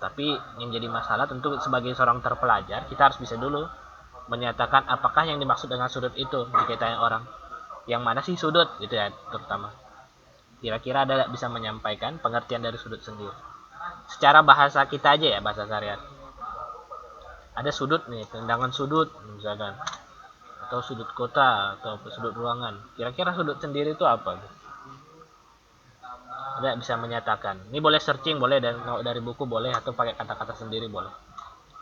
tapi yang jadi masalah tentu sebagai seorang terpelajar kita harus bisa dulu menyatakan apakah yang dimaksud dengan sudut itu jika tanya orang yang mana sih sudut gitu ya, terutama kira-kira ada bisa menyampaikan pengertian dari sudut sendiri secara bahasa kita aja ya, bahasa sehari-hari. Ada sudut nih, tendangan sudut misalkan, atau sudut kota atau sudut ruangan, kira-kira sudut sendiri itu apa gitu? Ada bisa menyatakan, ini boleh searching boleh, dan dari buku boleh, atau pakai kata-kata sendiri boleh,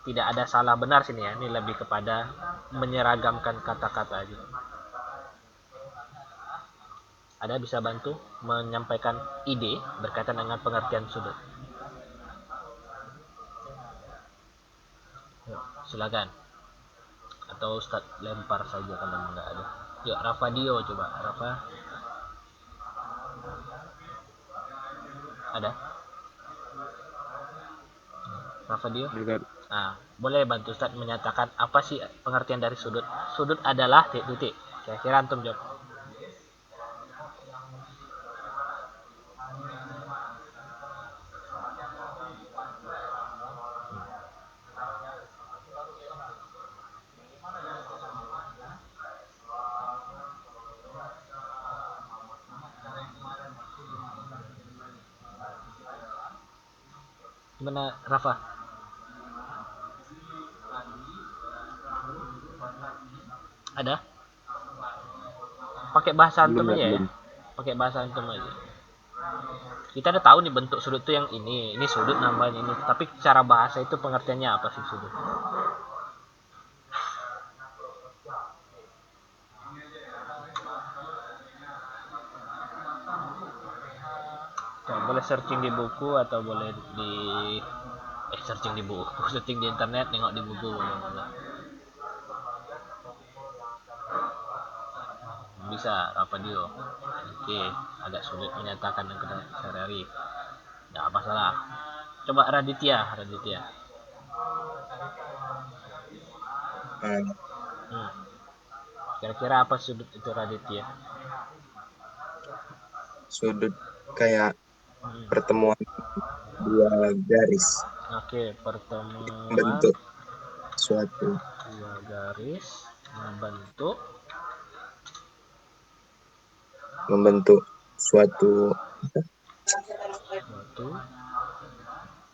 tidak ada salah benar sini ya, ini lebih kepada menyeragamkan kata-kata aja. Ada bisa bantu menyampaikan ide berkaitan dengan pengertian sudut? Yuk, silakan. Atau Ustaz lempar saja kalau nggak ada. Yuk, Rafa Dio coba. Rafa, ada? Rafa Dio? Nah, boleh bantu Ustaz menyatakan apa sih pengertian dari sudut? Sudut adalah titik. Kira-kira antum jawab. Gimana Rafa? Ada? Pakai bahasa antum aja ya. Pakai bahasa antum aja. Kita udah tahu nih bentuk sudut tuh yang ini sudut namanya ini. Tapi cara bahasa itu pengertiannya apa sih sudut? Nah, boleh searching di buku atau boleh di searching di buku, searching di internet, nengok di buku boleh. Bisa apa dia? Oke, agak sulit menyatakan yang kena sehari-hari. Nggak masalah. Coba Raditya. Kira-kira apa sudut itu Raditya? Sudut kayak pertemuan dua garis. Oke, pertemuan Bentuk suatu dua garis membentuk suatu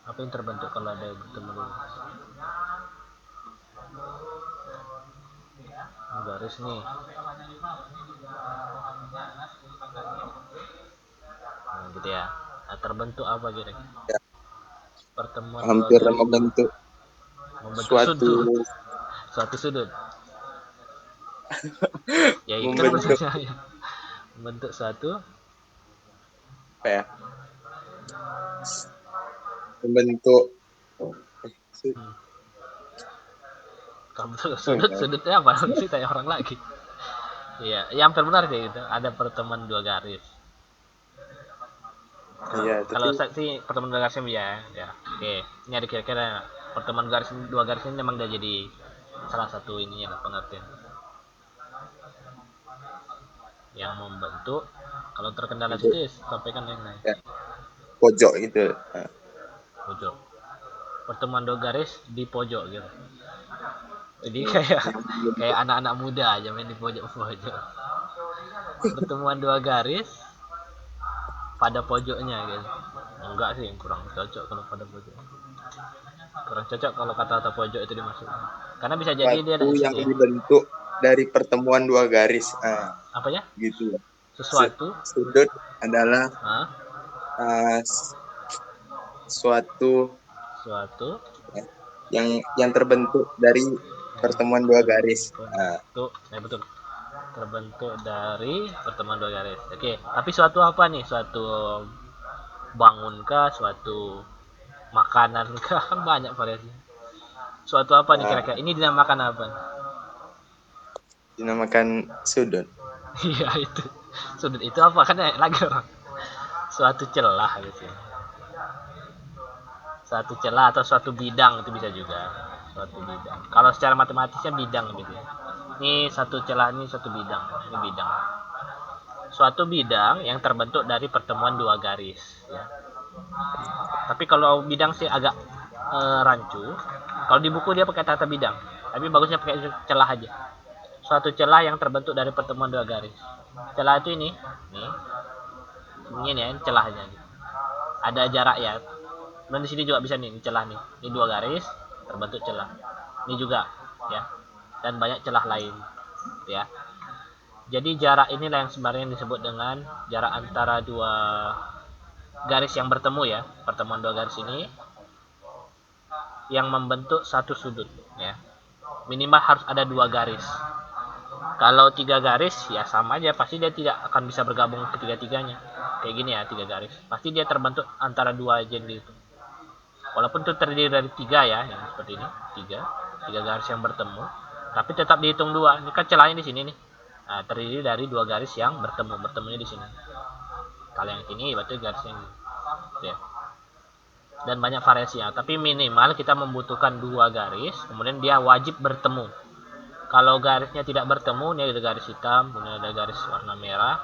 apa yang terbentuk kalau ada yang bertemu garis nih. Nah, gitu ya. Nah, terbentuk apa kira-kira? Ya, Pertemuan hampir dua garis membentuk suatu sudut. Ya itu kan membentuk maksudnya. Membentuk suatu apa ya? Membentuk sudutnya apa sih, tanya orang lagi. Iya, yang hampir benar sih gitu. Ada pertemuan dua garis. Kalau saya sih pertemuan dua garis ya. Oke, ini ada kira-kira pertemuan dua garis ini memang udah jadi salah satu ininya pengertian yang membentuk. Kalau terkendala situ sampaikan yang lain. Ya, pojok gitu. Pojok. Pertemuan dua garis di pojok gitu. Jadi kayak anak-anak muda aja main di pojok-pojok. Pertemuan dua garis pada pojoknya gitu. Enggak sih, kurang cocok kalau pada pojok. Kurang cocok kalau kata-kata pojok itu dimasukkan. Karena bisa jadi dia ada yang dibentuk dari pertemuan dua garis. Apa ya? Gitu. Sesuatu. Sudut adalah suatu yang terbentuk dari pertemuan dua garis. Betul. Terbentuk dari pertemuan dua garis. Oke, tapi suatu apa nih? Suatu bangun kah? Suatu makanan kah? Kan banyak variasi. Suatu apa nih kira-kira? Ini dinamakan apa? Dinamakan sudut. Iya itu. Sudut itu apa? Kan lagi orang. Suatu celah gitu. Suatu celah atau suatu bidang itu bisa juga. Suatu bidang. Kalau secara matematisnya bidang gitu. Ini satu celah, ini satu bidang. Ini bidang. Suatu bidang yang terbentuk dari pertemuan dua garis ya. Tapi kalau bidang sih agak rancu. Kalau di buku dia pakai tata bidang, tapi bagusnya pakai celah aja. Suatu celah yang terbentuk dari pertemuan dua garis. Celah itu ini ya, celahnya. Ada jarak ya. Dan di sini juga bisa nih, celah nih. Ini dua garis terbentuk celah. Ini juga ya. Dan banyak celah lain ya. Jadi jarak inilah yang sebenarnya disebut dengan jarak antara dua garis yang bertemu ya. Pertemuan dua garis ini yang membentuk satu sudut ya. Minimal harus ada dua garis. Kalau tiga garis ya sama aja, pasti dia tidak akan bisa bergabung ketiga-tiganya. Kayak gini ya, tiga garis. Pasti dia terbentuk antara dua jadi itu. Walaupun itu terdiri dari tiga ya, yang seperti ini, tiga garis yang bertemu, tapi tetap dihitung dua. Ini kan celahnya di sini nih. Nah, terdiri dari dua garis yang bertemunya di sini. Kalau yang ini berarti garisnya ini. Gitu ya. Dan banyak variasinya, tapi minimal kita membutuhkan dua garis, kemudian dia wajib bertemu. Kalau garisnya tidak bertemu, ini ada garis hitam, kemudian ada garis warna merah,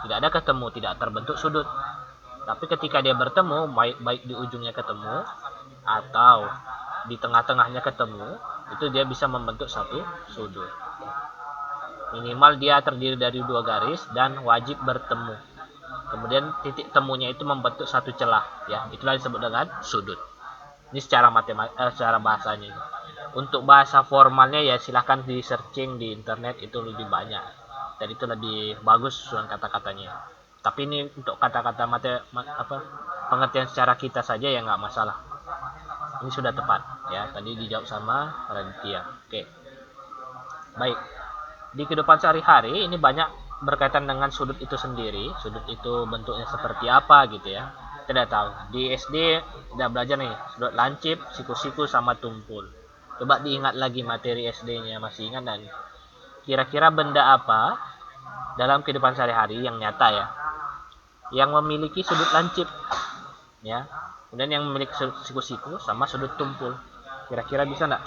tidak ada ketemu, tidak terbentuk sudut. Tapi ketika dia bertemu, baik di ujungnya ketemu atau di tengah-tengahnya ketemu, itu dia bisa membentuk satu sudut. Minimal dia terdiri dari dua garis dan wajib bertemu. Kemudian titik temunya itu membentuk satu celah, ya. Itulah disebut dengan sudut. Ini secara secara bahasanya. Untuk bahasa formalnya ya silahkan di searching di internet, itu lebih banyak dan itu lebih bagus susunan kata-katanya. Tapi ini untuk kata-kata pengertian secara kita saja ya nggak masalah. Ini sudah tepat ya, tadi dijawab sama Raditya. Oke, baik. Di kehidupan sehari-hari ini banyak berkaitan dengan sudut itu sendiri. Sudut itu bentuknya seperti apa gitu ya, kita tahu. Di SD udah belajar nih sudut lancip, siku-siku, sama tumpul. Coba diingat lagi materi SD-nya, masih ingat dan kira-kira benda apa dalam kehidupan sehari-hari yang nyata ya, yang memiliki sudut lancip ya, kemudian yang memiliki sudut siku-siku sama sudut tumpul. Kira-kira bisa nggak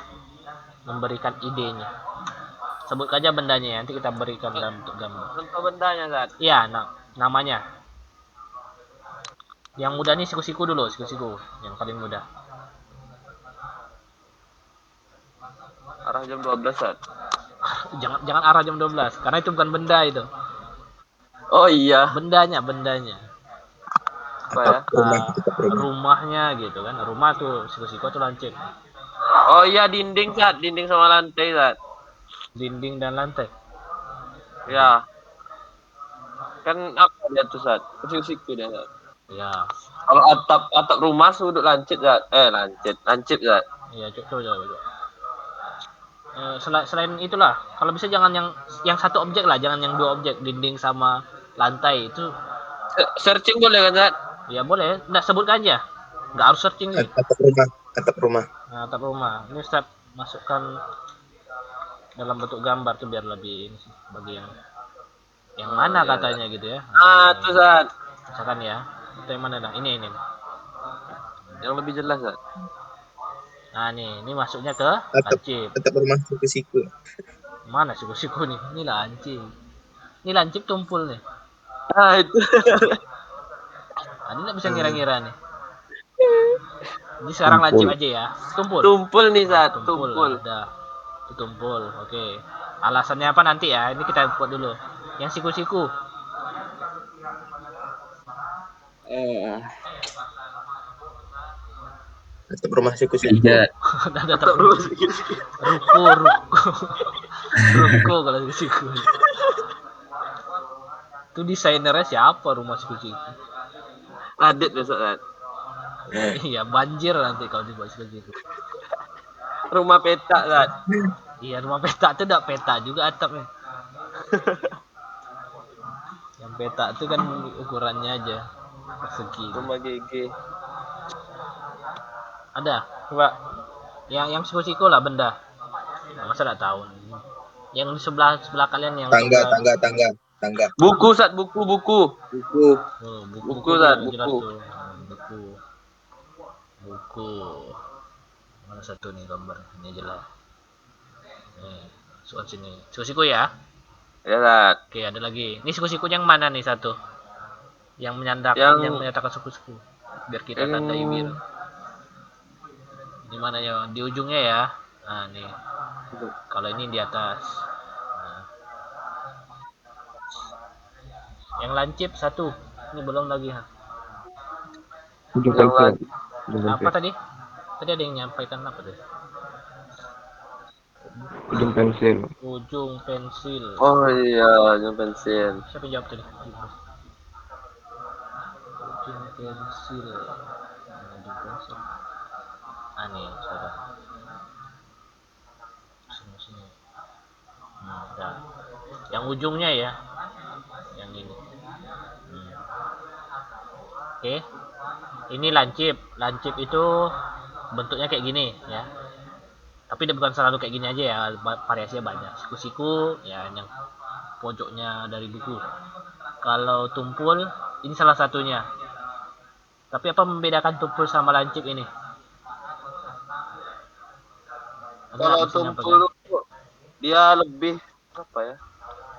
memberikan idenya? Sebut aja bendanya ya, nanti kita berikan dalam bentuk gambar. Contoh bendanya, Zat. Iya, namanya. Yang mudah nih siku-siku dulu, siku-siku yang paling mudah. Arah jam 12, Zat. jangan arah jam 12, karena itu bukan benda itu. Oh iya. Bendanya. Apa ya? Rumahnya gitu kan. Rumah tuh siku-siku tuh lancip. Oh iya, dinding, Zat. Dinding sama lantai, Zat. Dinding dan lantai. Ya. Kan apa dia tuh, Zat? Siku-siku dia, Zat. Ya. Kalau atap rumah sudut lancip, Zat. Lancip, Zat. Iya, coba. Selain itulah, kalau bisa jangan yang satu objek lah, jangan yang dua objek, dinding sama lantai itu. Searching boleh kan, Zat? Ya boleh, nggak sebutkan aja, nggak harus searching nih. Atap rumah. Nah, atap rumah. Ini Ustaz masukkan dalam bentuk gambar tuh biar lebih ini sih, bagi yang mana iya, katanya gitu ya. Tuh, Zat. Misalkan ya, itu yang mana dah? Ini. Yang lebih jelas, Zat. Nah, ini masuknya ke lancip. Atap rumah siku-siku. Mana siku-siku nih? Ini lancip. Ini lancip tumpul nih. Ah, itu. Ini nggak bisa ngira-ngira nih. Ini sekarang lancip aja ya. Tumpul nih, Zat. Tumpul. Udah. Itu tumpul. Oke. Alasannya apa nanti ya? Ini kita buat dulu. Yang siku-siku. Atap rumah siku-siku. Atap rumah siku-siku. Ruko kalau siku-siku. Itu desainernya siapa rumah siku-siku? Adit besok, Zat. Iya, banjir nanti kalau dibuat siku-siku. Rumah petak, Zat. Iya, rumah petak itu enggak peta juga atapnya. Yang petak itu kan ukurannya aja persegi. Rumah GG. Ada, coba. Yang siku-siku lah benda. Nah, masa enggak tahu. Yang di sebelah kalian yang Tangga. Buku, Zat, buku. Buku, Zat, buku. Mana satu nih gambar? Ini jelas. Nih, soal sini. Siku-siku ya. Ya, Zat. Oke, ada lagi. Ini siku-siku yang mana nih satu? Yang menyatakan siku-siku. Biar kita tandai biru. Di mana ya? Di ujungnya ya. Nah, nih. Kalau ini di atas. Nah. Yang lancip 1. Ini belum lagi. Ujung Yang pensil. lain. Ujung Apa pensil. tadi? Tadi ada yang nyampaikan apa tadi? Ujung pensil. Ujung pensil. Oh iya, yang pensil. Siapa yang jawab tadi? Ujung pensil. Ujung pensil. Ah nih, saudara. Sini. Udah. Yang ujungnya ya. Yang ini. Oke. Ini lancip. Lancip itu bentuknya kayak gini ya. Tapi dia bukan selalu kayak gini aja ya, variasinya banyak. Siku-siku ya yang pojoknya dari buku. Kalau tumpul ini salah satunya. Tapi apa membedakan tumpul sama lancip ini? Kalau tumpul dia lebih apa ya?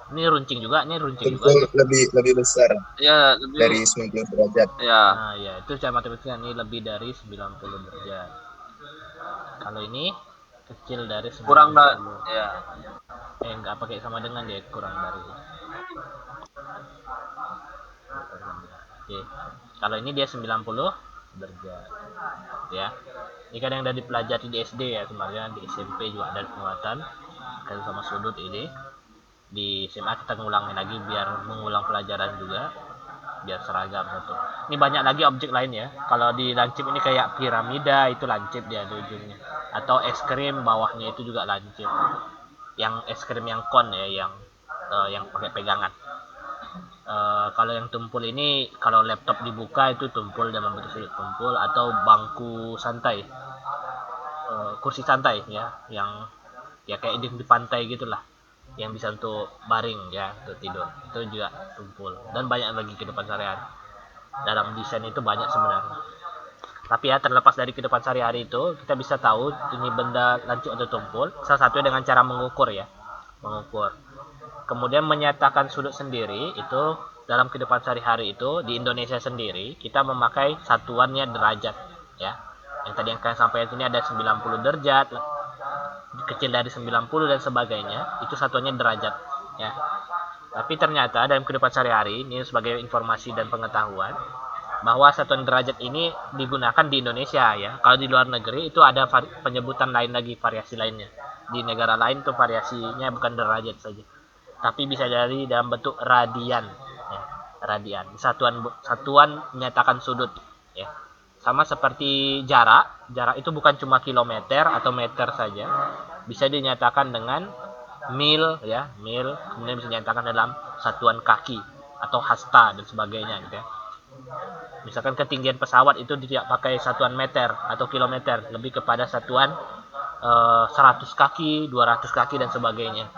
Ini runcing juga. Tumpul lebih besar Ya, lebih dari 90 derajat. ya. Nah, ya itu cara matematiknya ini lebih dari 90 derajat. Kalau ini kecil dari 90. Kurang ya. Enggak pakai sama dengan dia, kurang dari. Oke. Kalau ini dia 90 derajat. Ya. Ini kan yang udah dipelajari di SD ya, sebenarnya di SMP juga ada penguatan kan sama sudut ini. Di SMA kita ngulangin lagi biar mengulang pelajaran juga, biar seragam satu. Ini banyak lagi objek lain ya. Kalau di lancip ini kayak piramida, itu lancip dia di ujungnya. Atau es krim bawahnya itu juga lancip. Yang es krim yang kon ya, yang pakai pegangan. Kalau yang tumpul ini, kalau laptop dibuka itu tumpul dalam bentuk sudut tumpul, atau bangku santai, kursi santai ya, yang ya kayak di pantai gitulah, yang bisa untuk baring ya, untuk tidur, itu juga tumpul. Dan banyak lagi kehidupan sehari-hari. Dalam desain itu banyak sebenarnya. Tapi ya terlepas dari kehidupan sehari-hari itu, kita bisa tahu ini benda lancip atau tumpul. Salah satunya dengan cara mengukur ya, mengukur. Kemudian menyatakan sudut sendiri itu dalam kehidupan sehari-hari itu di Indonesia sendiri kita memakai satuannya derajat ya. Yang tadi yang kalian sampaikan sini ada 90 derajat, kecil dari 90 dan sebagainya, itu satuannya derajat ya. Tapi ternyata dalam kehidupan sehari-hari ini sebagai informasi dan pengetahuan bahwa satuan derajat ini digunakan di Indonesia ya. Kalau di luar negeri itu ada penyebutan lain lagi, variasi lainnya. Di negara lain tuh variasinya bukan derajat saja, tapi bisa dari dalam bentuk radian ya. Radian, satuan menyatakan sudut ya. Sama seperti jarak itu bukan cuma kilometer atau meter saja, bisa dinyatakan dengan mil ya, mil. Kemudian bisa dinyatakan dalam satuan kaki atau hasta dan sebagainya gitu ya. Misalkan ketinggian pesawat itu tidak pakai satuan meter atau kilometer, lebih kepada satuan 100 kaki, 200 kaki dan sebagainya.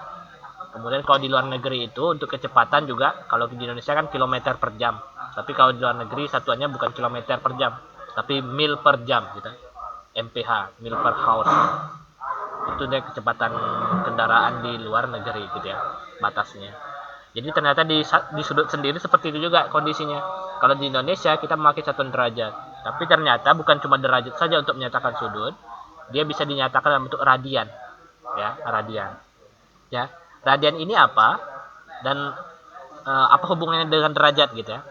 Kemudian kalau di luar negeri itu untuk kecepatan juga, kalau di Indonesia kan kilometer per jam, tapi kalau di luar negeri satuannya bukan kilometer per jam, tapi mil per jam gitu. MPH, mil per hour. Itu dia kecepatan kendaraan di luar negeri gitu ya, batasnya. Jadi ternyata di sudut sendiri seperti itu juga kondisinya. Kalau di Indonesia kita memakai satuan derajat, tapi ternyata bukan cuma derajat saja untuk menyatakan sudut, dia bisa dinyatakan dalam bentuk radian ya, radian ya. Radian ini apa dan apa hubungannya dengan derajat gitu ya.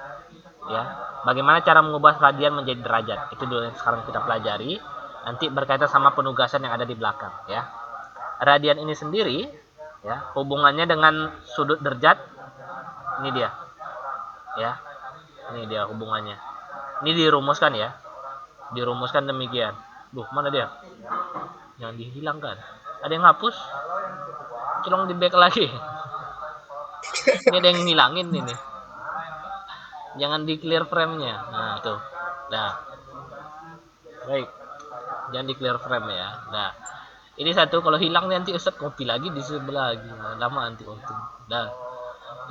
Ya, bagaimana cara mengubah radian menjadi derajat? Itu dulu yang sekarang kita pelajari. Nanti berkaitan sama penugasan yang ada di belakang ya. Radian ini sendiri ya, hubungannya dengan sudut derajat. Ini dia. Ya. Ini dia hubungannya. Ini dirumuskan ya. Dirumuskan demikian. Duh, mana dia? Jangan dihilangkan. Ada yang hapus? Tolong di back lagi. Ini ada yang ngilangin ini. Jangan di clear frame-nya. Nah, tuh. Nah. Baik. Jangan di clear frame ya. Nah. Ini satu, kalau hilang nanti Ustaz copy lagi di sebelah lagi. Lama nanti waktu. Nah.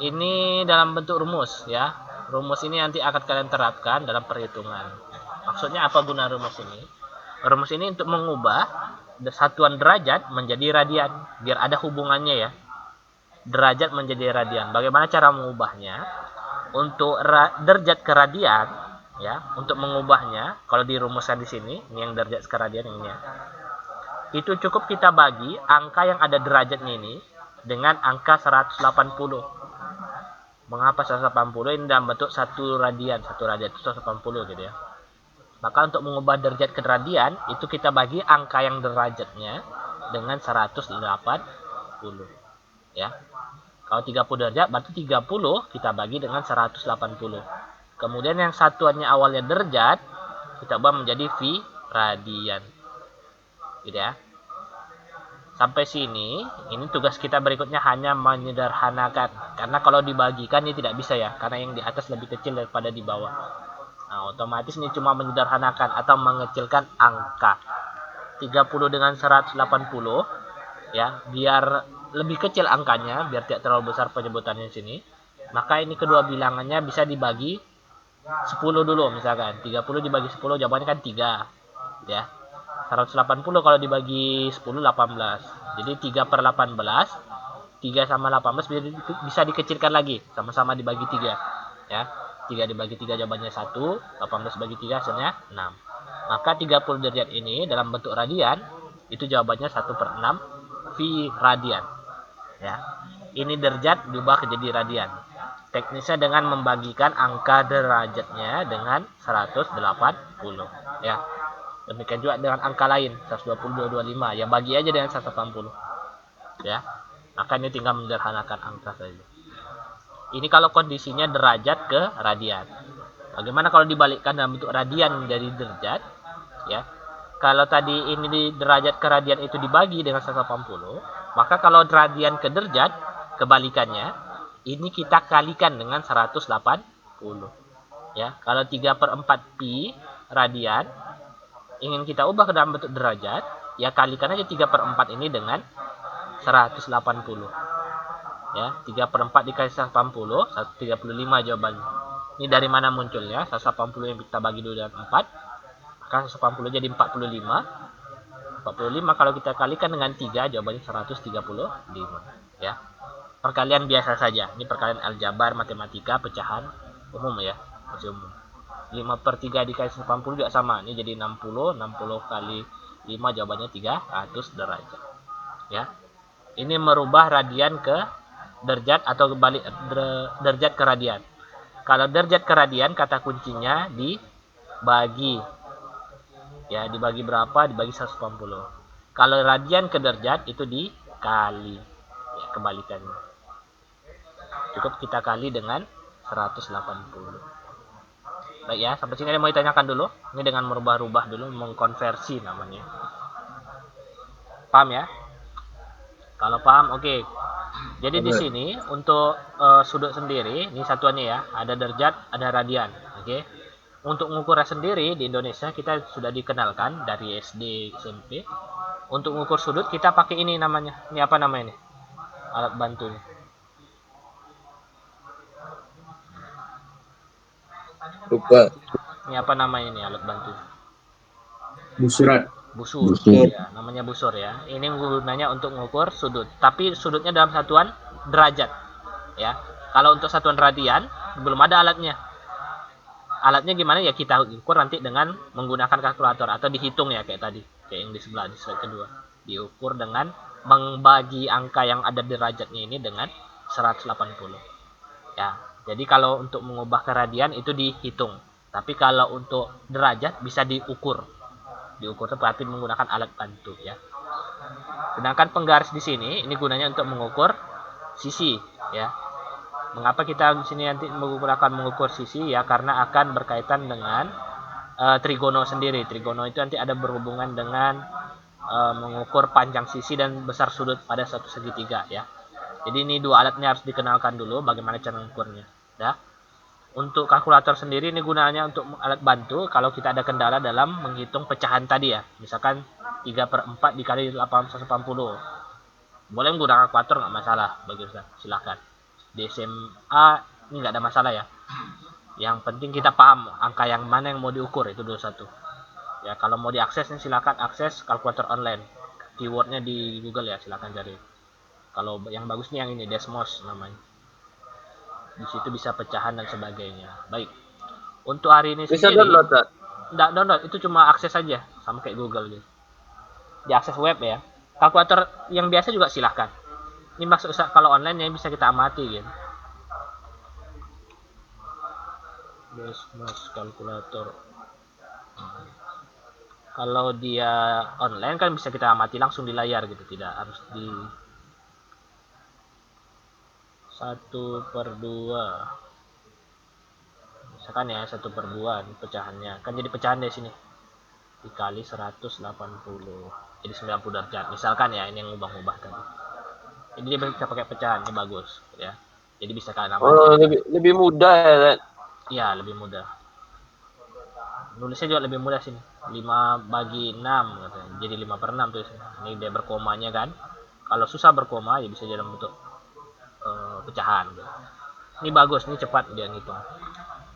Ini dalam bentuk rumus ya. Rumus ini nanti akan kalian terapkan dalam perhitungan. Maksudnya apa guna rumus ini? Rumus ini untuk mengubah satuan derajat menjadi radian, biar ada hubungannya ya. Derajat menjadi radian. Bagaimana cara mengubahnya? Untuk derajat ke radian Ya, untuk mengubahnya, kalau dirumuskan di sini, ini yang derajat keradian ini ya. Itu cukup kita bagi angka yang ada derajatnya ini dengan angka 180. Mengapa 180? Ini dalam bentuk 1 radian. 1 radian itu 180 gitu ya. Maka untuk mengubah derajat ke radian, itu kita bagi angka yang derajatnya dengan 180. Ya. Kalau 30 derajat, berarti 30 kita bagi dengan 180. Kemudian yang satuannya awalnya derajat, kita ubah menjadi V radian. Gitu ya. Sampai sini, ini tugas kita berikutnya hanya menyederhanakan. Karena kalau dibagikan ini tidak bisa ya, karena yang di atas lebih kecil daripada di bawah. Nah, otomatis ini cuma menyederhanakan atau mengecilkan angka. 30 dengan 180 ya, biar lebih kecil angkanya, biar tidak terlalu besar penyebutannya di sini. Maka ini kedua bilangannya bisa dibagi 10 dulu misalkan. 30 dibagi 10 jawabannya kan 3 ya. 180 kalau dibagi 10 18. Jadi 3/18. 3 sama 18 bisa dikecilkan lagi. Sama-sama dibagi 3 ya. 3 dibagi 3 jawabannya 1, 18 bagi 3 hasilnya 6. Maka 30 derajat ini dalam bentuk radian itu jawabannya 1/6 V radian. Ya. Ini derajat diubah jadi radian. Teknisnya dengan membagikan angka derajatnya dengan 180 ya. Demikian juga dengan angka lain 120 225 ya, bagi aja dengan 180 ya. Maka ini tinggal menyederhanakan angka saja. Ini kalau kondisinya derajat ke radian. Bagaimana kalau dibalikkan dalam bentuk radian menjadi derajat ya? Kalau tadi ini di derajat ke radian itu dibagi dengan 180, maka kalau radian ke derajat kebalikannya ini kita kalikan dengan 180 ya. Kalau 3/4 pi radian ingin kita ubah ke dalam bentuk derajat, ya kalikan aja 3/4 ini dengan 180. Ya, 3/4 dikali 180, 135 jawabannya. Ini dari mana munculnya? 180 yang kita bagi dulu dengan 4, maka 180 jadi 45. 45 kalau kita kalikan dengan 3, jawabannya 135. Ya. Perkalian biasa saja. Ini perkalian aljabar, matematika, pecahan umum ya, masih umum. 5/3 dikali 180 juga sama. Ini jadi 60. 60 kali 5 jawabannya 300 derajat. Ya. Ini merubah radian ke derajat atau kebalik derajat ke radian. Kalau derajat ke radian kata kuncinya dibagi. Ya, dibagi berapa? Dibagi 180. Kalau radian ke derajat itu dikali. Ya, kebalikannya. Cukup kita kali dengan 180. Baik ya, sampai sini ada mau ditanyakan dulu. Ini dengan merubah-rubah dulu, mengkonversi namanya. Paham ya? Kalau paham, oke. Jadi di sini untuk sudut sendiri, ini satuannya ya, ada derajat, ada radian. Oke. Untuk mengukurnya sendiri di Indonesia kita sudah dikenalkan dari SD, SMP. Untuk mengukur sudut kita pakai ini namanya. Ini apa namanya ini? Alat bantunya. Lupa. Ini apa namanya ini alat bantu? Busurat. Busur. Ya, namanya busur ya. Ini gunanya untuk mengukur sudut. Tapi sudutnya dalam satuan derajat. Ya. Kalau untuk satuan radian belum ada alatnya. Alatnya gimana ya kita ukur nanti dengan menggunakan kalkulator atau dihitung ya kayak tadi, kayak yang di sebelah di slide kedua. Diukur dengan membagi angka yang ada derajatnya ini dengan 180. Ya. Jadi kalau untuk mengubah ke radian itu dihitung. Tapi kalau untuk derajat bisa diukur. Diukur berarti menggunakan alat bantu ya. Sedangkan penggaris di sini ini gunanya untuk mengukur sisi ya. Mengapa kita di sini nanti mengukur sisi ya? Karena akan berkaitan dengan trigono sendiri. Trigono itu nanti ada berhubungan dengan mengukur panjang sisi dan besar sudut pada satu segitiga ya. Jadi ini dua alatnya harus dikenalkan dulu bagaimana cara mengukurnya ya. Untuk kalkulator sendiri ini gunanya untuk alat bantu kalau kita ada kendala dalam menghitung pecahan tadi ya. Misalkan 3/4 dikali 880. Boleh menggunakan kalkulator nggak masalah bagi Ustaz, silahkan. Di SMA ini nggak ada masalah ya. Yang penting kita paham angka yang mana yang mau diukur, itu dulu satu. Ya, kalau mau diakses ini silahkan akses kalkulator online. Keywordnya di Google ya, silahkan cari. Kalau yang bagus nih yang ini, Desmos namanya. Di situ bisa pecahan dan sebagainya. Baik. Untuk hari ini Bisa sendiri, download, Tat? nggak download, itu cuma akses aja, sama kayak Google gitu. Diakses web ya. Kalkulator yang biasa juga silahkan. Ini maksud kalau online yang bisa kita amati gitu. Business kalkulator. Kalau dia online kan bisa kita amati langsung di layar gitu, tidak harus di 1/2. Misalkan ya 1/2 pecahannya kan jadi pecahan di sini dikali 180 jadi 90 derajat misalkan ya, ini yang ubah-ubah tadi. Jadi dia bisa pakai pecahan, ini bagus ya. Jadi bisa kalian amati. Lebih mudah ya, Tat? Iya, lebih mudah. Nulisnya juga lebih mudah sini. 5/6 katanya. Jadi 5/6 tuh sini. Ini dia berkomanya kan. Kalau susah berkoma ya bisa dalam bentuk pecahan gitu. Ini bagus, ini cepat dia ngitung.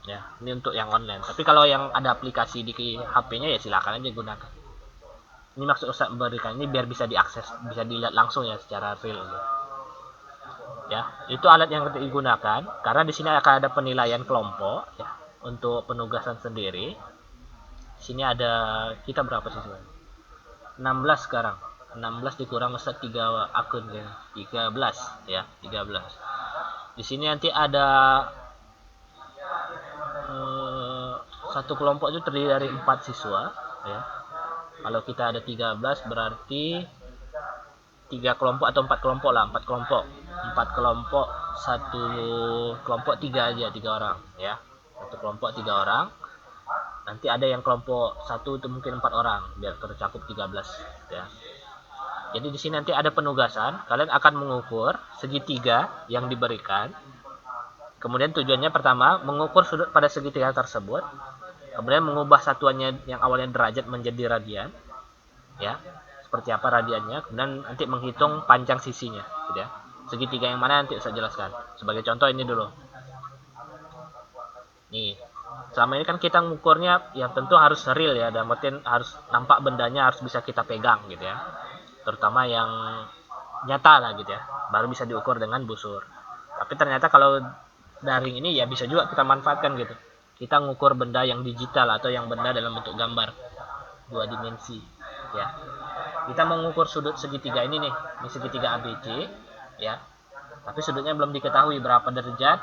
Ya, ini untuk yang online. Tapi kalau yang ada aplikasi di HP-nya ya silakan aja gunakan. Ini maksud Ustaz memberikan ini biar bisa diakses, bisa dilihat langsung ya secara real. Gitu. Ya, itu alat yang digunakan karena di sini akan ada penilaian kelompok ya untuk penugasan sendiri. Di sini ada kita berapa sih sebenarnya? 16 sekarang. 16 dikurang Ustaz 3 akun ya. 13 ya, 13. Di sini nanti ada satu kelompok itu terdiri dari 4 siswa ya. Kalau kita ada 13 berarti 3 kelompok atau 4 kelompok lah, 4 kelompok. 4 kelompok, satu kelompok 3 aja, 3 orang ya. Satu kelompok 3 orang. Nanti ada yang kelompok 1 itu mungkin 4 orang biar tercakup 13 ya. Jadi di sini nanti ada penugasan, kalian akan mengukur segitiga yang diberikan. Kemudian tujuannya pertama mengukur sudut pada segitiga tersebut. Kemudian mengubah satuannya yang awalnya derajat menjadi radian. Ya. Seperti apa radiannya, kemudian nanti menghitung panjang sisinya gitu ya. Segitiga yang mana nanti saya jelaskan. Sebagai contoh ini dulu. Nih. Selama ini kan kita mengukurnya yang tentu harus real ya, dan artian harus nampak bendanya, harus bisa kita pegang gitu ya. Terutama yang nyata lah gitu ya. Baru bisa diukur dengan busur. Tapi ternyata kalau daring ini ya bisa juga kita manfaatkan gitu. Kita mengukur benda yang digital atau yang benda dalam bentuk gambar 2 dimensi ya. Kita mengukur sudut segitiga ini nih, ini segitiga ABC ya. Tapi sudutnya belum diketahui berapa derajat,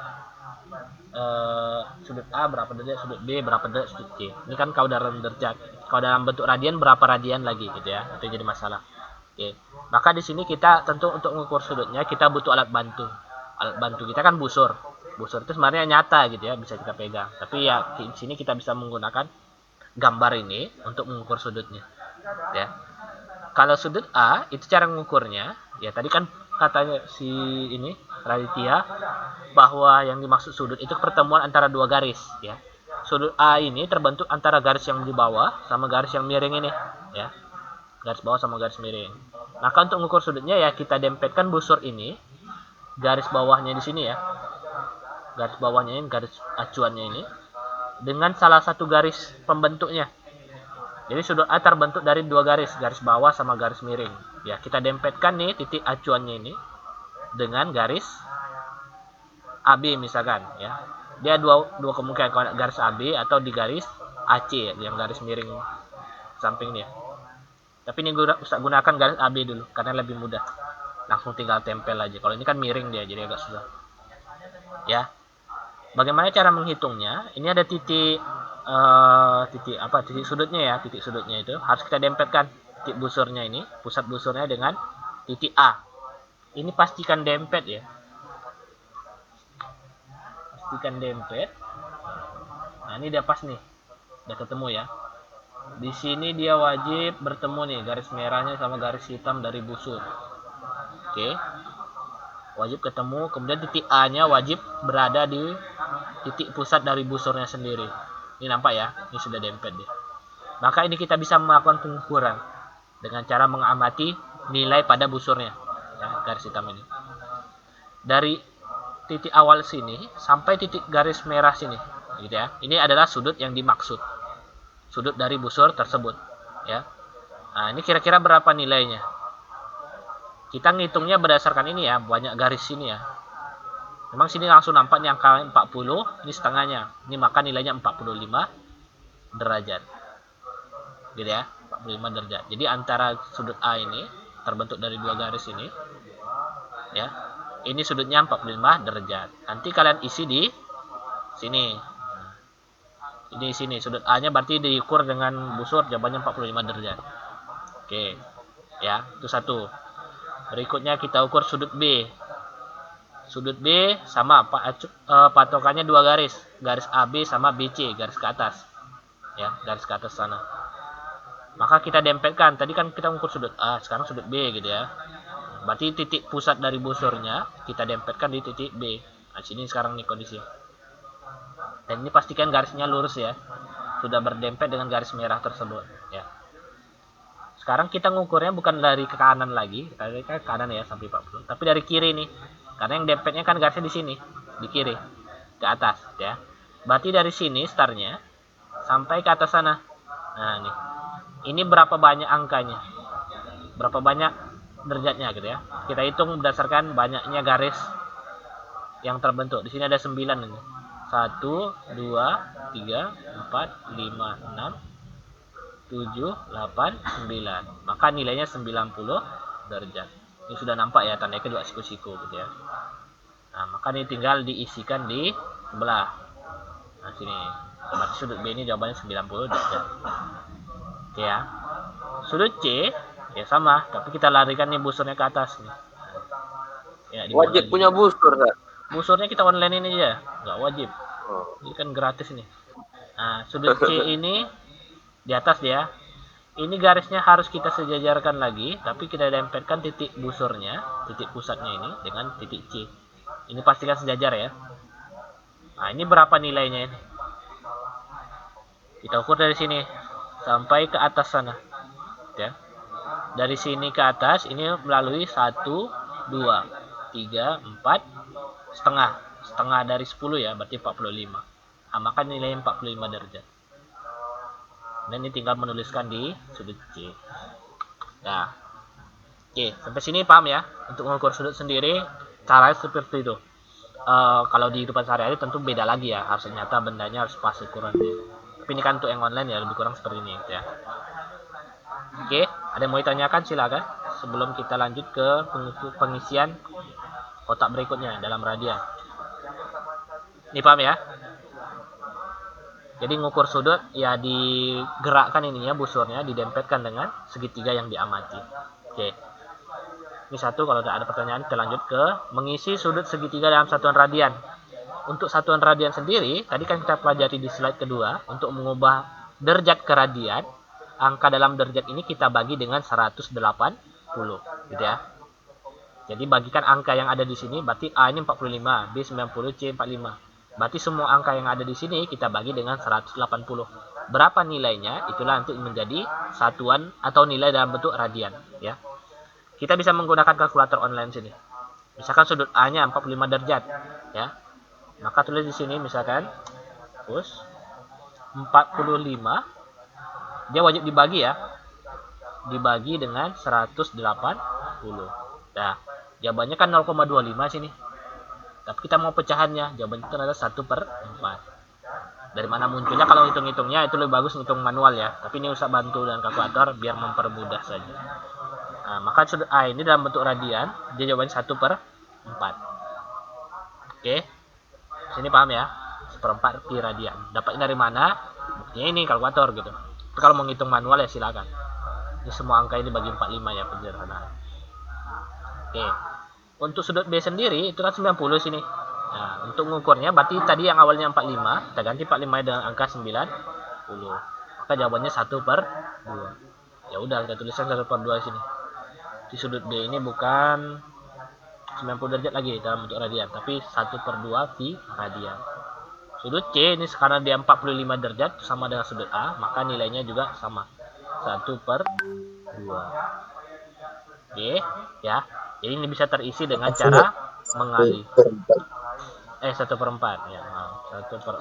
sudut A berapa derajat, sudut B berapa derajat, sudut C. Ini kan kalau dalam derajat, kalau dalam bentuk radian berapa radian lagi gitu ya. Itu jadi masalah. Oke. Maka di sini kita tentu untuk mengukur sudutnya kita butuh alat bantu. Alat bantu kita kan busur. Busur itu sebenarnya nyata gitu ya, bisa kita pegang. Tapi ya di sini kita bisa menggunakan gambar ini untuk mengukur sudutnya. Ya. Kalau sudut A itu cara mengukurnya, ya tadi kan katanya si ini Raditya bahwa yang dimaksud sudut itu pertemuan antara 2 garis ya. Sudut A ini terbentuk antara garis yang di bawah sama garis yang miring ini ya. Garis bawah sama garis miring. Maka untuk mengukur sudutnya ya kita dempetkan busur ini, garis bawahnya di sini ya. Garis bawahnya ini, garis acuannya ini dengan salah satu garis pembentuknya. Jadi sudut A terbentuk dari 2 garis, garis bawah sama garis miring. Ya, kita dempetkan nih titik acuannya ini dengan garis AB misalkan ya. Dia dua kemungkinan, garis AB atau di garis AC ya, yang garis miring samping dia. Tapi ini Ustaz gunakan garis AB dulu karena lebih mudah. Langsung tinggal tempel aja. Kalau ini kan miring dia jadi agak susah. Ya. Bagaimana cara menghitungnya? Ini ada titik sudutnya ya, titik sudutnya itu harus kita dempetkan titik busurnya ini, pusat busurnya dengan titik A. Ini pastikan dempet ya. Pastikan dempet. Nah, ini udah pas nih. Udah ketemu ya. Di sini dia wajib bertemu nih garis merahnya sama garis hitam dari busur. Oke. Wajib ketemu, kemudian titik A-nya wajib berada di titik pusat dari busurnya sendiri. Ini nampak ya, ini sudah dempet deh. Maka ini kita bisa melakukan pengukuran dengan cara mengamati nilai pada busurnya, ya, garis hitam ini. Dari titik awal sini sampai titik garis merah sini, gitu ya. Ini adalah sudut yang dimaksud, sudut dari busur tersebut, ya. Nah, ini kira-kira berapa nilainya? Kita ngitungnya berdasarkan ini ya, banyak garis sini ya. Memang sini langsung nampak nih angka 40, ini setengahnya. Ini maka nilainya 45 derajat. Gitu ya, 45 derajat. Jadi antara sudut A ini terbentuk dari dua garis ini, ya. Ini sudutnya 45 derajat. Nanti kalian isi di sini. Ini sini sudut A-nya berarti diukur dengan busur, jawabannya 45 derajat. Oke. Ya, itu satu. Berikutnya kita ukur sudut B. Sudut B sama patokannya dua garis, garis AB sama BC, garis ke atas. Ya, garis ke atas sana. Maka kita dempelkan. Tadi kan kita ukur sudut A, sekarang sudut B gitu ya. Berarti titik pusat dari busurnya kita dempelkan di titik B. Nah, sini sekarang nih kondisi. Dan ini pastikan garisnya lurus ya. Sudah berdempet dengan garis merah tersebut ya. Sekarang kita ngukurnya bukan dari ke kanan lagi, dari ke kanan ya sampai 40, tapi dari kiri nih. Karena yang dempetnya kan garisnya di sini, di kiri, ke atas ya. Berarti dari sini startnya sampai ke atas sana. Nah, nih. Ini berapa banyak angkanya? Berapa banyak derajatnya gitu ya. Kita hitung berdasarkan banyaknya garis yang terbentuk. Di sini ada 9 ini. 1 2 3 4 5 6 7 8 9. Maka nilainya 90 derajat. Ini sudah nampak ya tandanya kedua siku-siku gitu ya. Nah, maka ini tinggal diisikan di sebelah. Nah, sini. Berarti sudut B ini jawabannya 90 derajat. Oke ya. Sudut C ya sama, tapi kita larikan nih busurnya ke atas nih. Ya, Wajib punya busur kan? Busurnya kita online ini aja, nggak wajib. Ini kan gratis nih. Nah, sudut C ini di atas dia. Ini garisnya harus kita sejajarkan lagi, tapi kita dempelkan titik busurnya, titik pusatnya ini dengan titik C. Ini pastikan sejajar ya. Nah, ini berapa nilainya ini? Kita ukur dari sini sampai ke atas sana. Ya. Dari sini ke atas ini melalui 1 2 3 4 setengah. Setengah dari 10 ya, berarti 45. Nah, maka nilainya 45 derajat. Dan ini tinggal menuliskan di sudut C. Nah, oke, sampai sini paham ya? Untuk mengukur sudut sendiri, caranya seperti itu. Kalau di kehidupan sehari-hari tentu beda lagi ya. Harus nyata bendanya harus pas ukurannya. Tapi ini kan untuk yang online ya lebih kurang seperti ini gitu ya. Oke, ada yang mau ditanyakan silakan. Sebelum kita lanjut ke pengisian kotak berikutnya dalam radian. Ini paham ya? Jadi ngukur sudut ya digerakkan ininya busurnya, didempetkan dengan segitiga yang diamati. Oke. Ini satu, kalau tidak ada pertanyaan kita lanjut ke mengisi sudut segitiga dalam satuan radian. Untuk satuan radian sendiri, tadi kan kita pelajari di slide kedua, untuk mengubah derajat ke radian, angka dalam derajat ini kita bagi dengan 180, gitu ya. Jadi bagikan angka yang ada di sini, berarti A ini 45, B 90, C 45. Berarti semua angka yang ada di sini kita bagi dengan 180. Berapa nilainya? Itulah nanti menjadi satuan atau nilai dalam bentuk radian. Ya, kita bisa menggunakan kalkulator online sini. Misalkan sudut A-nya 45 derajat, ya. Maka tulis di sini misalkan terus 45. Dia wajib dibagi ya. Dibagi dengan 180. Nah, jawabannya kan 0,25 sini. Tapi kita mau pecahannya, jawabannya itu adalah 1/4. Dari mana munculnya? Kalau hitung-hitungnya itu lebih bagus ngitung manual ya. Tapi ini usah bantu dengan kalkulator biar mempermudah saja. Nah, maka sudut A ini dalam bentuk radian, dia jawabannya 1/4. Oke, sini paham ya? 1/4 pi radian. Dapatnya dari mana? Buktinya ini kalkulator gitu. Tapi kalau mau ngitung manual ya silakan. Ini semua angka ini bagi 45 ya penyederhanaan. Oke. Untuk sudut B sendiri itu kan 90 sini. Nah, untuk mengukurnya berarti tadi yang awalnya 45, kita ganti 45 dengan angka 90. Maka jawabannya 1/2. Ya udah kita tuliskan 1/2 sini. Di sudut B ini bukan 90 derajat lagi dalam bentuk radian, tapi 1/2 pi radian. Sudut C ini karena dia 45 derajat sama dengan sudut A, maka nilainya juga sama. 1/2. Oke, ya. Jadi ini bisa terisi dengan cara mengalih. 1/4 ya, 1/4.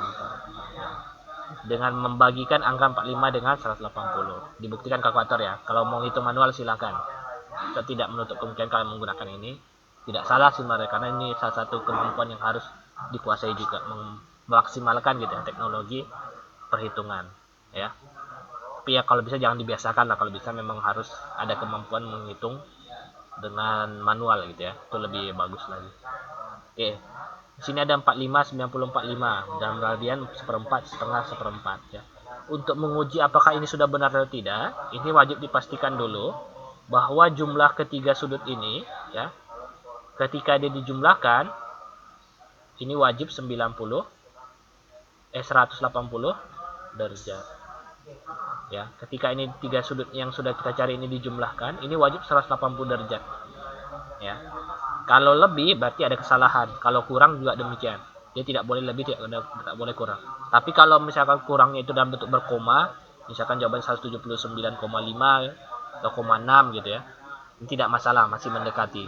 Dengan membagikan angka 45 dengan 180. Dibuktikan kalkulator ya. Kalau mau hitung manual silakan. Kita tidak menutup kemungkinan kalian menggunakan ini. tidak salah sebenarnya, karena ini salah satu kemampuan yang harus dikuasai juga, memaksimalkan gitu ya teknologi perhitungan ya. Tapi ya kalau bisa jangan dibiasakan lah, kalau bisa memang harus ada kemampuan menghitung dengan manual gitu ya, itu lebih bagus lagi. Oke, di sini ada 45, 90, 45 dalam radian seperempat, setengah, seperempat ya. Untuk menguji apakah ini sudah benar atau tidak, ini wajib dipastikan dulu bahwa jumlah ketiga sudut ini ya, ketika dia dijumlahkan ini wajib 180 derajat ya. Ketika ini tiga sudut yang sudah kita cari ini dijumlahkan, ini wajib 180 derajat ya. Kalau lebih berarti ada kesalahan, kalau kurang juga demikian, dia tidak boleh lebih, tidak boleh kurang. Tapi kalau misalkan kurangnya itu dalam bentuk berkoma, misalkan jawaban 179,5 atau 0,6 gitu ya, ini tidak masalah, masih mendekati.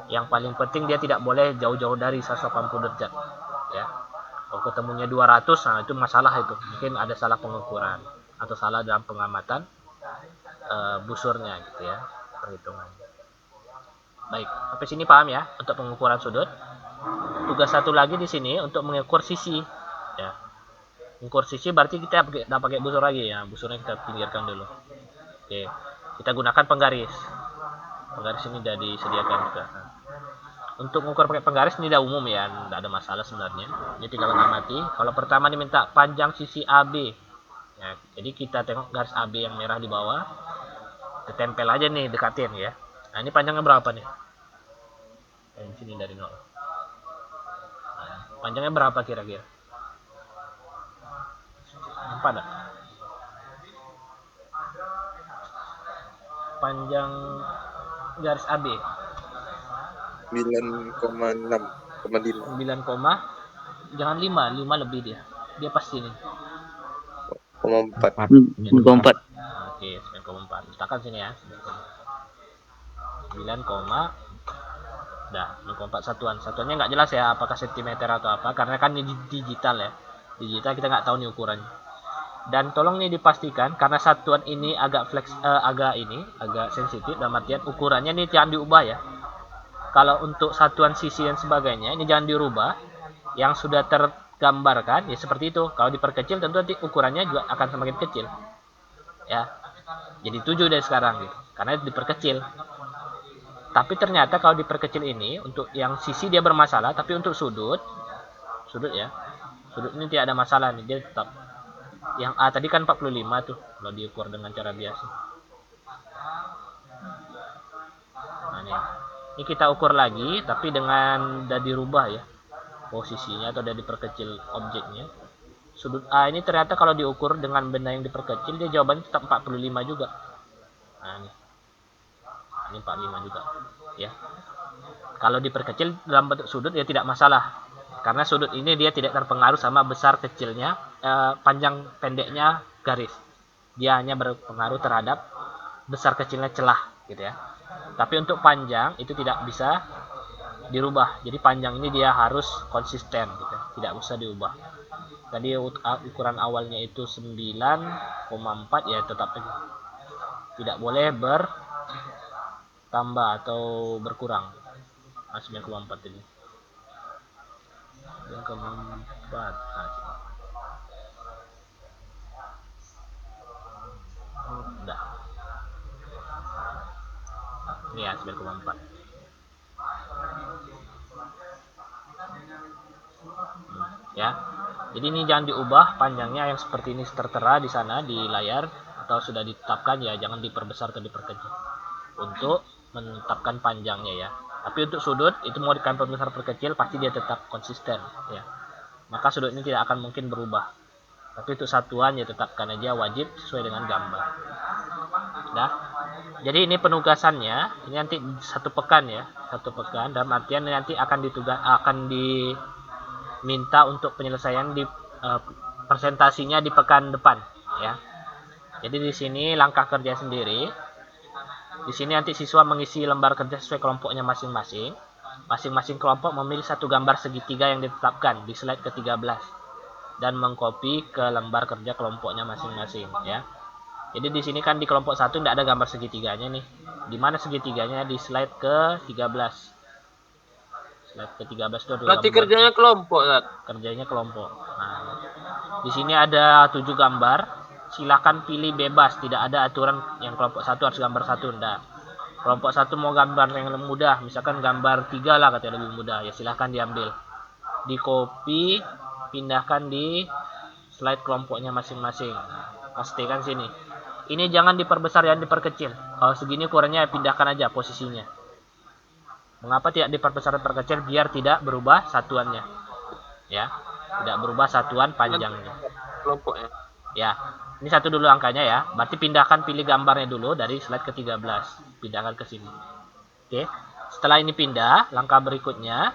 Yang paling penting dia tidak boleh jauh-jauh dari 180 derajat ya. Kalau ketemunya 200, nah itu masalah, itu mungkin ada salah pengukuran atau salah dalam pengamatan busurnya gitu ya, perhitungan. Baik, sampai sini paham ya untuk pengukuran sudut. Tugas satu lagi di sini untuk mengukur sisi ya. Mengukur sisi berarti kita tidak pakai busur lagi ya, busurnya kita pinggirkan dulu. Oke, kita gunakan penggaris. Penggaris ini sudah disediakan juga. Nah, untuk mengukur pakai penggaris ini udah umum ya, tidak ada masalah sebenarnya. Jadi tinggal mengamati. Kalau pertama diminta panjang sisi AB ya, jadi kita tengok garis AB yang merah di bawah, kita tempel aja nih, dekatin ya. Nah ini panjangnya berapa nih? Di sini dari 0. Nah, panjangnya berapa kira-kira? Nampak enggak? Panjang garis AB 9,6,5. 9, jangan 5 lebih dia. Dia pasti nih. 4. 4. Oke, 9,4. Letakkan sini ya. 9, dah 0,4 satuan. Satuannya nggak jelas ya, apakah sentimeter atau apa, karena kan ini digital ya. Digital kita nggak tahu nih ukurannya. Dan tolong nih dipastikan, karena satuan ini agak agak sensitif, dalam artian ukurannya ini jangan diubah ya. Kalau untuk satuan sisi dan sebagainya ini jangan dirubah. Yang sudah tergambarkan ya seperti itu. Kalau diperkecil tentu nanti ukurannya juga akan semakin kecil. Ya. Jadi 7 dari sekarang gitu. Karena diperkecil. Tapi ternyata kalau diperkecil ini untuk yang sisi dia bermasalah, tapi untuk sudut ya. Sudut ini tidak ada masalah nih, dia tetap. Yang A tadi kan 45 tuh kalau diukur dengan cara biasa. Nah, ini kita ukur lagi tapi dengan udah dirubah ya posisinya atau udah diperkecil objeknya. Sudut A ini ternyata kalau diukur dengan benda yang diperkecil dia jawabannya tetap 45 juga. Nah, ini 45 juga ya. Kalau diperkecil dalam bentuk sudut ya tidak masalah, karena sudut ini dia tidak terpengaruh sama besar kecilnya panjang pendeknya garis. Dia hanya berpengaruh terhadap besar kecilnya celah gitu ya. Tapi untuk panjang itu tidak bisa dirubah. Jadi panjang ini dia harus konsisten gitu, tidak usah diubah. Tadi ukuran awalnya itu 9,4 ya, tetap tidak boleh bertambah atau berkurang. 9,4 ini. 9,4. Udah. Ini ya 9,4. Ya. Jadi ini jangan diubah panjangnya, yang seperti ini tertera di sana di layar atau sudah ditetapkan ya, jangan diperbesar atau diperkecil untuk menetapkan panjangnya ya. Tapi untuk sudut itu mau dikalikan perbesar perkecil pasti dia tetap konsisten ya. Maka sudut ini tidak akan mungkin berubah. Tapi untuk satuan ya tetapkan aja wajib sesuai dengan gambar. Nah, jadi ini penugasannya ini nanti 1 pekan ya, 1 pekan dalam artian nanti akan diminta untuk penyelesaian di presentasinya di pekan depan ya. Jadi di sini langkah kerja sendiri. Di sini nanti siswa mengisi lembar kerja sesuai kelompoknya masing-masing. Masing-masing kelompok memilih 1 gambar segitiga yang ditetapkan di slide ke-13 dan mengcopy ke lembar kerja kelompoknya masing-masing ya. Jadi di sini kan di kelompok 1 tidak ada gambar segitiganya nih. Di mana segitiganya? Di slide ke-13. Slide ke-13 itu ada Berarti gambar. kerjanya kelompok, Zat. Kerjanya kelompok. Nah, di sini ada 7 gambar. Silakan pilih bebas, tidak ada aturan yang kelompok 1 harus gambar 1, enggak. Kelompok 1 mau gambar yang lebih mudah, misalkan gambar 3 lah katanya lebih mudah, ya silahkan diambil. Di copy, pindahkan di slide kelompoknya masing-masing. Pastikan sini. Ini jangan diperbesar dan diperkecil. Kalau segini ukurannya pindahkan aja posisinya. Mengapa tidak diperbesar dan diperkecil? Biar tidak berubah satuannya. Ya, tidak berubah satuan panjangnya. Kelompoknya. Ya, ini satu dulu angkanya ya. Berarti pindahkan pilih gambarnya dulu dari slide ke-13. Pindahkan ke sini. Oke. Setelah ini pindah, langkah berikutnya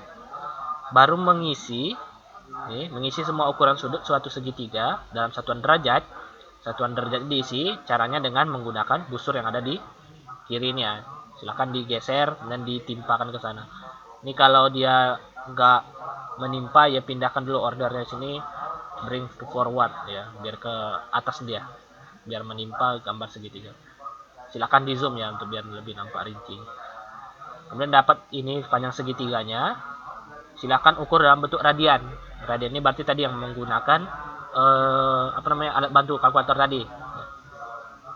baru mengisi semua ukuran sudut suatu segitiga dalam satuan derajat. Satuan derajat diisi caranya dengan menggunakan busur yang ada di kirinya. Silahkan digeser dan ditimpakan ke sana. Ini kalau dia nggak menimpa ya pindahkan dulu ordernya sini, bring to forward ya, biar ke atas dia, biar menimpa gambar segitiga. Silahkan di zoom ya untuk biar lebih nampak rinci. Kemudian dapat ini panjang segitiganya. Silahkan ukur dalam bentuk radian. Radian ini berarti tadi yang menggunakan alat bantu kalkulator tadi.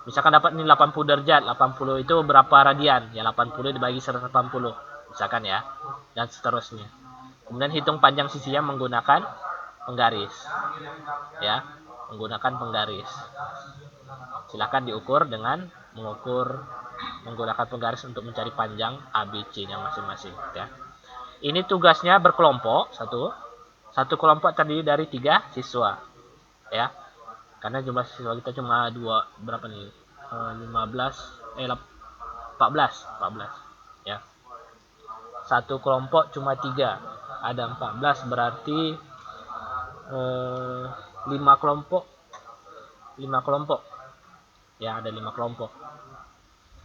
Misalkan dapat ini 80 derajat, 80 itu berapa radian? Ya 80 dibagi 180, misalkan ya, dan seterusnya. Kemudian hitung panjang sisinya menggunakan penggaris, ya, menggunakan penggaris. Silakan diukur dengan menggunakan penggaris untuk mencari panjang ABC-nya masing-masing. Ya. Ini tugasnya berkelompok, satu kelompok terdiri dari 3 siswa, ya. Karena jumlah siswa kita cuma 14, ya. Satu kelompok cuma 3, ada 14 berarti 5 kelompok, ya, ada 5 kelompok.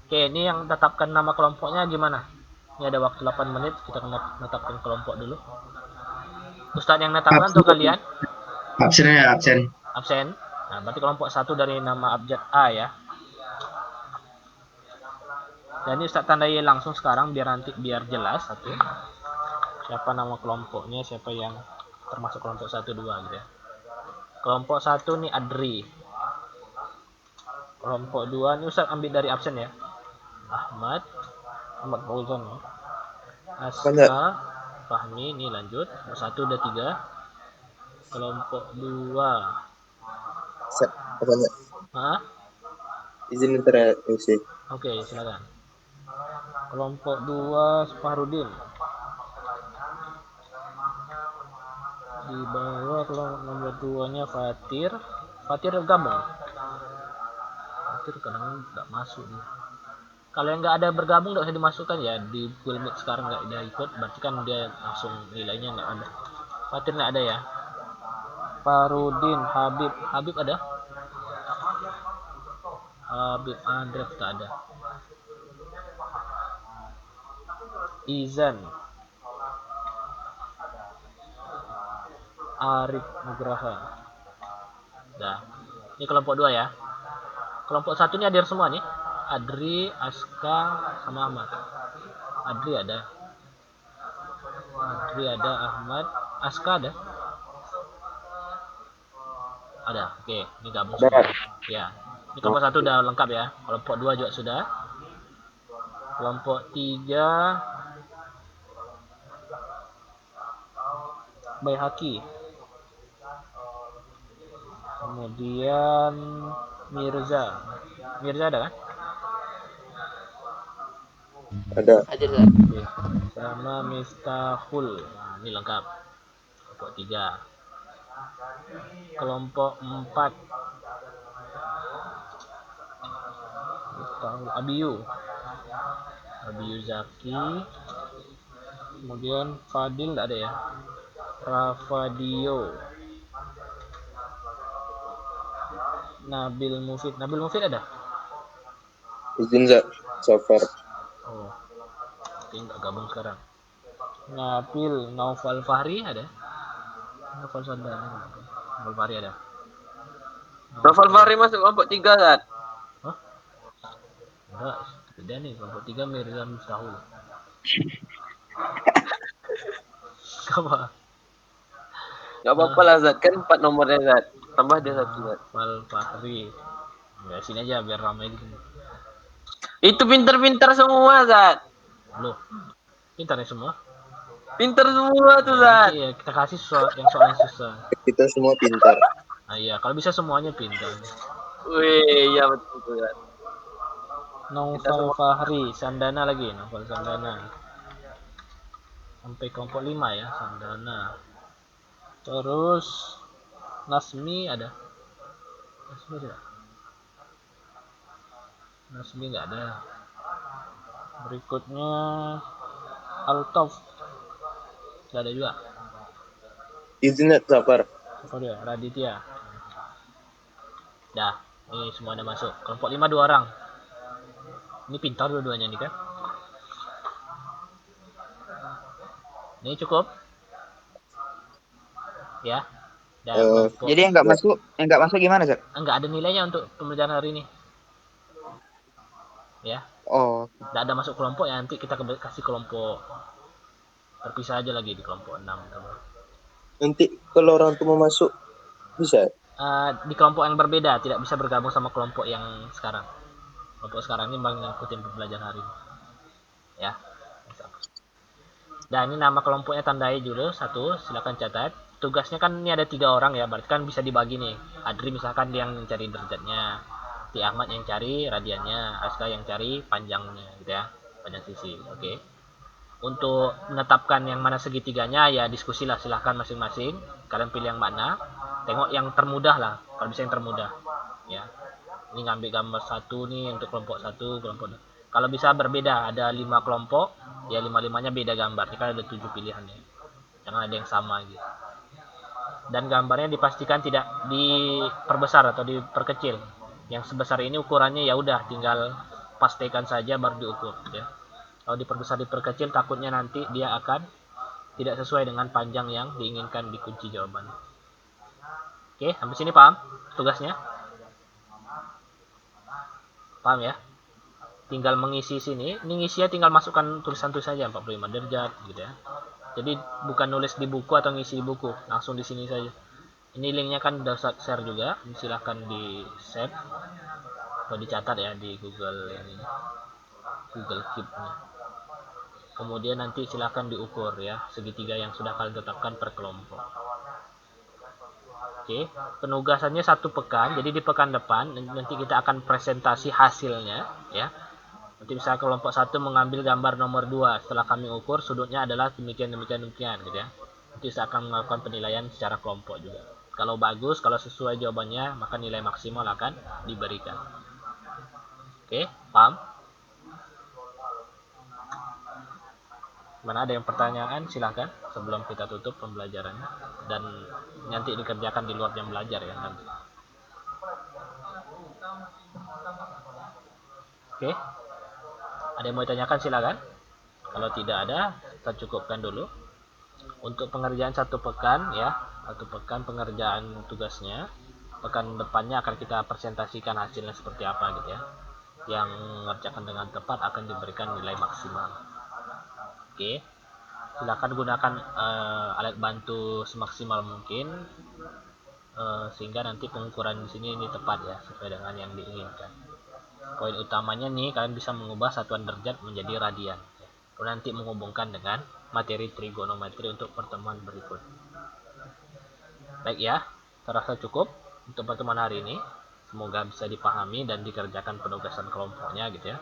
Oke, ini yang tetapkan nama kelompoknya gimana? Ini ada waktu 8 menit, kita menetapkan kelompok dulu. Ustadz yang menetapkan atau kalian? Absen. Nah, berarti kelompok 1 dari nama abjad A ya. Dan ini Ustadz tandai langsung sekarang biar jelas satu. Siapa nama kelompoknya, siapa yang termasuk kelompok 1 2 gitu ya. Kelompok 1 nih Adri. Kelompok 2 ini Ustadz ambil dari absen ya. Ahmad Fauzan ya. Aska, Fahmi, ini lanjut. Kelompok 1 udah 3. Kelompok 2. Izin interupsi. Oke, silakan. Kelompok 2 Spahrudin. Di bawah kelompok nomor 2-nya Fatir. Fatir gabung. Fatir kadang nggak masuk nih. Kalau yang nggak ada bergabung nggak usah dimasukkan ya. Di Google Meet sekarang nggak ada ikut, berarti kan dia langsung nilainya nggak ada. Fatir nggak ada ya. Farudin, Habib ada? Habib Andrev tak ada. Izan, Arif Nugraha. Nah, ini kelompok 2 ya. Kelompok 1 ini hadir semua nih. Adri, Aska, sama Ahmad. Adri ada, Ahmad, Aska ada. Oke, ini gabung semua. Ya. Ini kelompok 1 udah lengkap ya. Kelompok 2 juga sudah. Kelompok 3 Baihaqi. Kemudian Mirza ada kan? Ada. Oke. Sama Miftahul. Nah, ini lengkap. Kelompok 3. Kelompok 4 Miftahul Abiyu Zaki. Kemudian Fadil ada ya. Rafadio. Nabil Mufid ada? Izin so far. Oh, nggak gabung sekarang. Nabil Naufal Fahri ada? Naufal Fahri ada. Novel Fahri masuk kelompok 3, Zat. Hah? Enggak, beda nih. Kelompok 3 Mirza Miftahul. Apa? Gak apa-apa lah Zat, kan 4 nomornya Zat. Tambah dia 1 Zat. Akmal Fahri. Ya sini aja biar ramai gitu. Itu pinter-pinter semua Zat. Loh, pintar ya semua. Pinter semua tuh Ya, Zat. nanti ya kita kasih yang soalnya susah. Kita semua pintar. Nah iya, kalau bisa semuanya pintar. Wih, iya betul tuh Zat. Novel Fahri, Sandana lagi, Novel Sandana. Sampai kelompok 5 ya, Sandana. Terus Nasmi ada. Nasmi tidak? Nasmi nggak ada. Berikutnya Altof. Nggak ada juga. Izinat Safar. Apa dia? Raditya. Dah, ini semua ada masuk. Kelompok 5 2 orang. Ini pintar dua-duanya nih kan. Ini cukup. Ya. Dan Jadi yang nggak masuk gimana, Zat? enggak ada nilainya untuk pembelajaran hari ini. Ya. Oh, Enggak ada masuk kelompok ya, nanti kita kasih kelompok terpisah aja lagi di kelompok 6. Nanti kalau orang tua mau masuk bisa. Di kelompok yang berbeda, tidak bisa bergabung sama kelompok yang sekarang. Kelompok sekarang ini mengikuti pembelajaran hari ini. Ya. Dan ini nama kelompoknya tandai dulu satu, silakan catat. Tugasnya kan ini ada 3 orang ya, berarti kan bisa dibagi nih. Adri misalkan dia yang mencari derajatnya, Ti Ahmad yang cari radiannya, Aska yang cari panjangnya gitu ya, panjang sisi. Oke. Untuk menetapkan yang mana segitiganya ya diskusilah, silahkan masing-masing. Kalian pilih yang mana. Tengok yang termudah lah, kalau bisa yang termudah. Ya. Ini ngambil gambar satu nih untuk kelompok 1, kelompok 2. Kalau bisa berbeda, ada 5 kelompok, ya 5-5-nya beda gambar. Ini kan ada 7 pilihan ya. Jangan ada yang sama gitu. Dan gambarnya dipastikan tidak diperbesar atau diperkecil. Yang sebesar ini ukurannya ya udah tinggal pastikan saja baru diukur ya. Kalau diperbesar diperkecil takutnya nanti dia akan tidak sesuai dengan panjang yang diinginkan di kunci jawaban. Oke, sampai sini paham tugasnya? Paham ya? Tinggal mengisi sini, ini ngisinya tinggal masukkan tulisan-tulisan saja 45 derajat gitu ya. Jadi bukan nulis di buku atau ngisi di buku, langsung di sini saja. Ini linknya kan udah share juga, silahkan di save atau dicatat ya di Google ini, Google Keep-nya. Kemudian nanti silahkan diukur ya segitiga yang sudah kalian tetapkan per kelompok. Oke, penugasannya 1 pekan, jadi di pekan depan nanti kita akan presentasi hasilnya ya. Nanti misalnya kelompok 1 mengambil gambar nomor 2, setelah kami ukur sudutnya adalah demikian gitu ya. Nanti saya akan melakukan penilaian secara kelompok juga. Kalau bagus, kalau sesuai jawabannya, maka nilai maksimal akan diberikan. Oke, paham? Mana ada yang pertanyaan? Silahkan sebelum kita tutup pembelajarannya. Dan nanti dikerjakan di luar jam belajar ya nanti. Oke. Ada yang mau ditanyakan silakan. Kalau tidak ada, kita cukupkan dulu. Untuk pengerjaan 1 pekan ya, 1 pekan pengerjaan tugasnya. Pekan depannya akan kita presentasikan hasilnya seperti apa gitu ya. Yang mengerjakan dengan tepat akan diberikan nilai maksimal. Oke. Silakan gunakan alat bantu semaksimal mungkin sehingga nanti pengukuran di sini ini tepat ya sesuai dengan yang diinginkan. Poin utamanya nih kalian bisa mengubah satuan derajat menjadi radian. Lalu nanti menghubungkan dengan materi trigonometri untuk pertemuan berikut. Baik ya, terasa cukup untuk pertemuan hari ini. Semoga bisa dipahami dan dikerjakan penugasan kelompoknya gitu ya.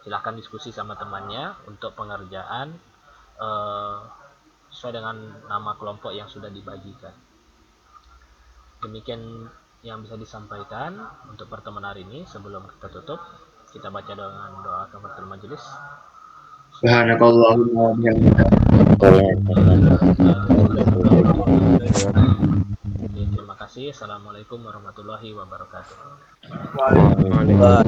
Silahkan diskusi sama temannya untuk pengerjaan sesuai dengan nama kelompok yang sudah dibagikan. Demikian yang bisa disampaikan untuk pertemuan hari ini. Sebelum kita tutup, kita baca dengan doa kafaratul majelis. Subhanakallahumma wa bihamdika. Terima kasih. Assalamualaikum warahmatullahi wabarakatuh. Waalaikumsalam.